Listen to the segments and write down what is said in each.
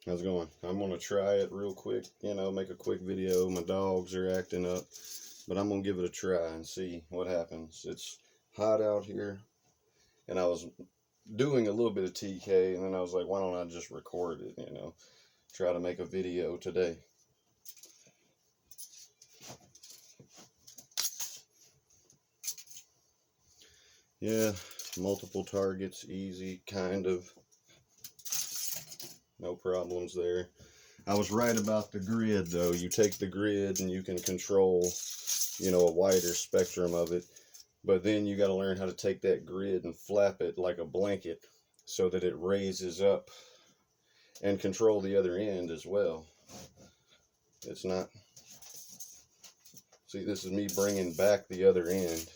How's it going? I'm gonna try it real quick, make a quick video. My dogs are acting up, but I'm gonna give it a try and see what happens. It's hot out here, and I was doing a little bit of TK, and then I was like, why don't I just record it, try to make a video today. Yeah, multiple targets, easy, kind of. No problems there. I was right about the grid, though. You take the grid and you can control, a wider spectrum of it. But then you got to learn how to take that grid and flap it like a blanket so that it raises up and control the other end as well. It's not... See, this is me bringing back the other end.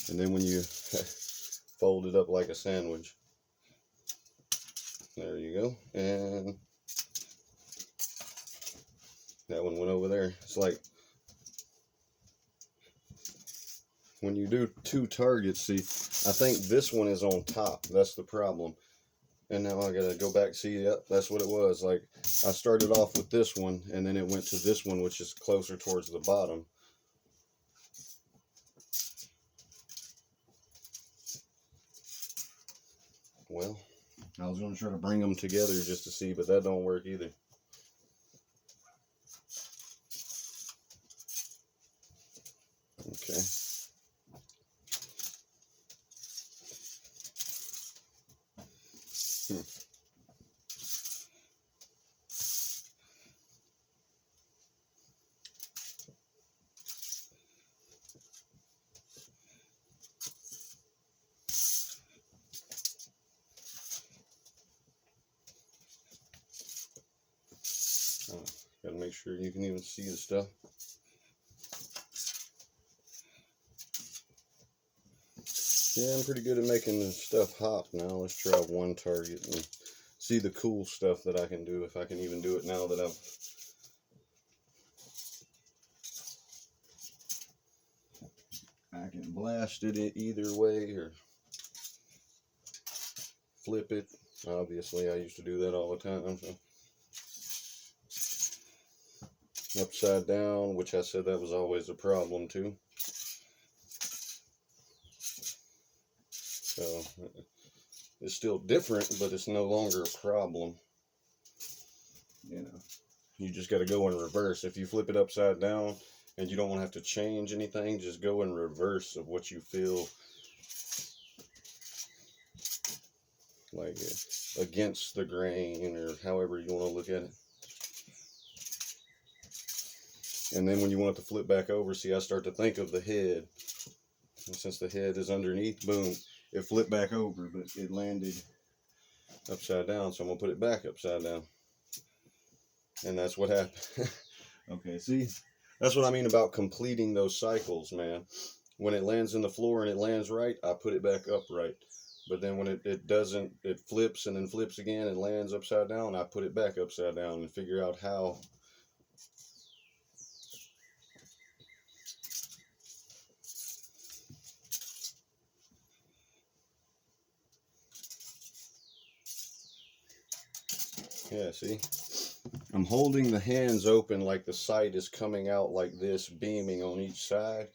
And then when you fold it up like a sandwich. There you go. And that one went over there. It's like when you do two targets, see, I think this one is on top. That's the problem. And now I gotta go back, see, yep, that's what it was. Like, I started off with this one, and then it went to this one, which is closer towards the bottom. Well, I was gonna try to bring them together just to see, but that don't work either. Okay. Gotta make sure you can even see the stuff. Yeah, I'm pretty good at making the stuff hot now. Let's try one target and see the cool stuff that I can do, if I can even do it now that I can blast it either way or flip it. Obviously, I used to do that all the time. So. Upside down, which I said that was always a problem too. So it's still different, but it's no longer a problem. You just got to go in reverse. If you flip it upside down and you don't want to have to change anything, just go in reverse of what you feel like against the grain, or however you want to look at it. And then when you want it to flip back over, see, I start to think of the head. And since the head is underneath, boom, it flipped back over, but it landed upside down, so I'm going to put it back upside down. And that's what happened. Okay, see? That's what I mean about completing those cycles, man. When it lands in the floor and it lands right, I put it back upright. But then when it doesn't, it flips and then flips again and lands upside down, I put it back upside down and figure out how. Yeah, see? I'm holding the hands open like the sight is coming out like this, beaming on each side,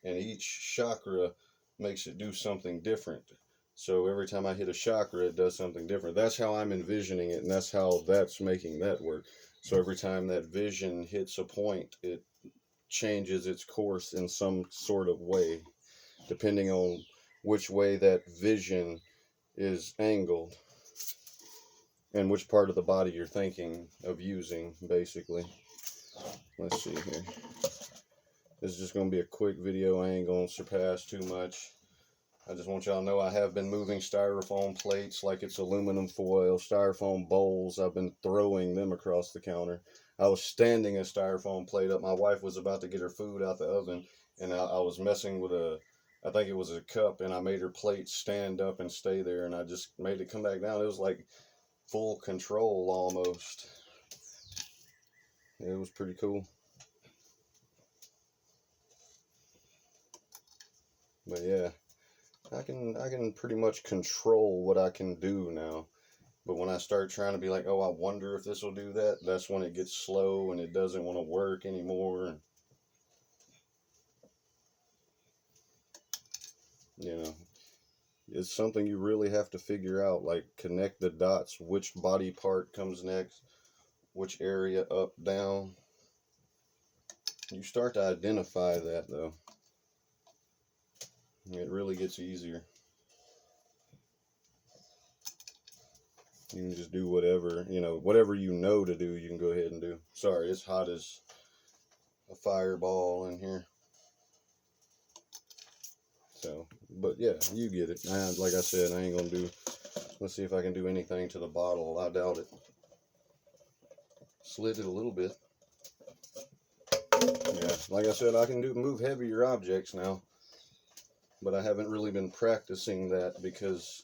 and each chakra makes it do something different. So every time I hit a chakra, it does something different. That's how I'm envisioning it, and that's how that's making that work. So every time that vision hits a point, it changes its course in some sort of way, depending on which way that vision is angled and which part of the body you're thinking of using, basically. Let's see here. This is just going to be a quick video. I ain't going to surpass too much. I just want y'all to know I have been moving styrofoam plates like it's aluminum foil, styrofoam bowls. I've been throwing them across the counter. I was standing a styrofoam plate up. My wife was about to get her food out the oven, and I was messing with I think it was a cup, and I made her plate stand up and stay there, and I just made it come back down. It was like full control almost. It was pretty cool. But yeah, I can pretty much control what I can do now. But when I start trying to be like, oh, I wonder if this will do that, that's when it gets slow and it doesn't want to work anymore. And, you know, it's something you really have to figure out, like connect the dots, which body part comes next, which area up, down. You start to identify that, though. It really gets easier. You can just do whatever, whatever you know to do, you can go ahead and do. Sorry, it's hot as a fireball in here. So, but yeah, you get it. Like I said, I ain't gonna do, let's see if I can do anything to the bottle. I doubt it. Slid it a little bit. Yeah, like I said, I can move heavier objects now, but I haven't really been practicing that because,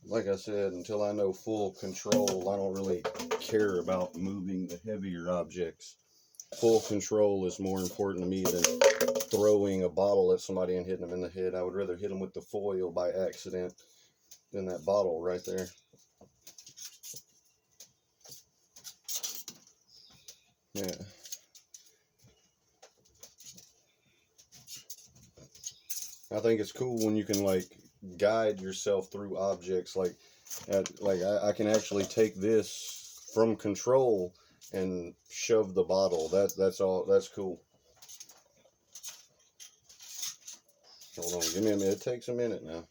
like I said, until I know full control, I don't really care about moving the heavier objects. Full control is more important to me than throwing a bottle at somebody and hitting them in the head. I would rather hit them with the foil by accident than that bottle right there. Yeah. I think it's cool when you can like guide yourself through objects. Like I can actually take this from control and shove the bottle. That's all. That's cool. Hold on, give me a minute. It takes a minute now.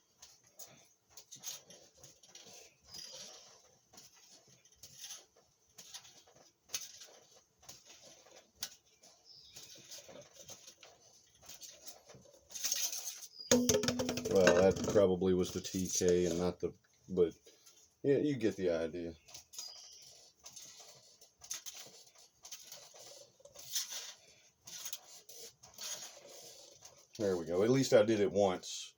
Well, that probably was the TK and not the, but yeah, you get the idea. There we go. At least I did it once.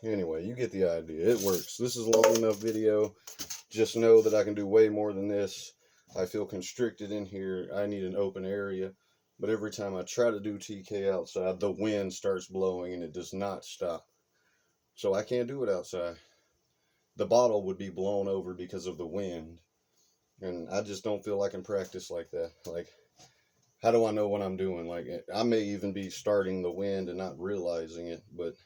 Anyway, you get the idea. It works. This is a long enough video. Just know that I can do way more than this. I feel constricted in here. I need an open area. But every time I try to do TK outside, the wind starts blowing and it does not stop. So I can't do it outside. The bottle would be blown over because of the wind. And I just don't feel I can practice like that. Like, how do I know what I'm doing? Like, I may even be starting the wind and not realizing it. But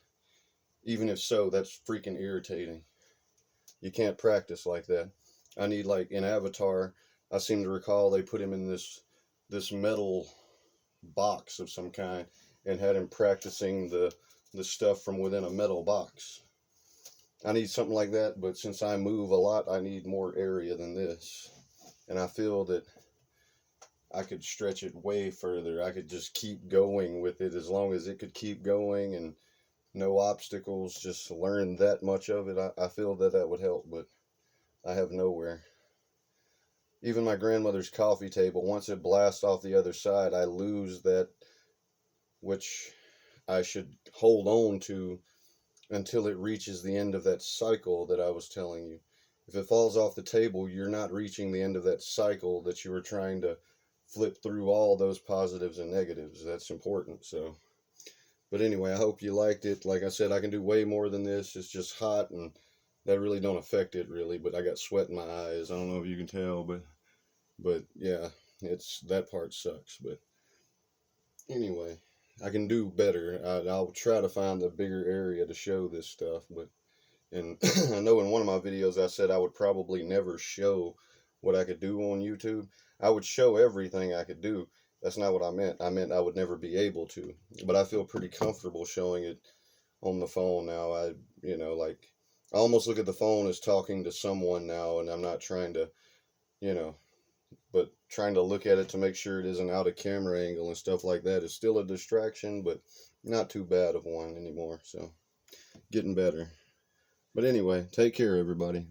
even if so, that's freaking irritating. You can't practice like that. I need, like, in Avatar, I seem to recall they put him in this metal box of some kind and had him practicing the stuff from within a metal box. I need something like that, but since I move a lot, I need more area than this. And I feel that I could stretch it way further. I could just keep going with it as long as it could keep going and no obstacles, just learn that much of it. I feel that would help, but I have nowhere. Even my grandmother's coffee table, once it blasts off the other side, I lose that, which I should hold on to until it reaches the end of that cycle that I was telling you. If it falls off the table, you're not reaching the end of that cycle that you were trying to flip through all those positives and negatives. That's important. So, but anyway, I hope you liked it. Like I said, I can do way more than this. It's just hot and that really don't affect it really, but I got sweat in my eyes. I don't know if you can tell, but yeah, that part sucks. But anyway, I can do better. I'll try to find a bigger area to show this stuff. But and I know in one of my videos I said I would probably never show what I could do on YouTube. I would show everything I could do. That's not what I meant. I meant I would never be able to. But I feel pretty comfortable showing it on the phone now. Like I almost look at the phone as talking to someone now, and I'm not trying to, but trying to look at it to make sure it isn't out of camera angle and stuff like that is still a distraction, but not too bad of one anymore. So getting better. But anyway, take care, everybody.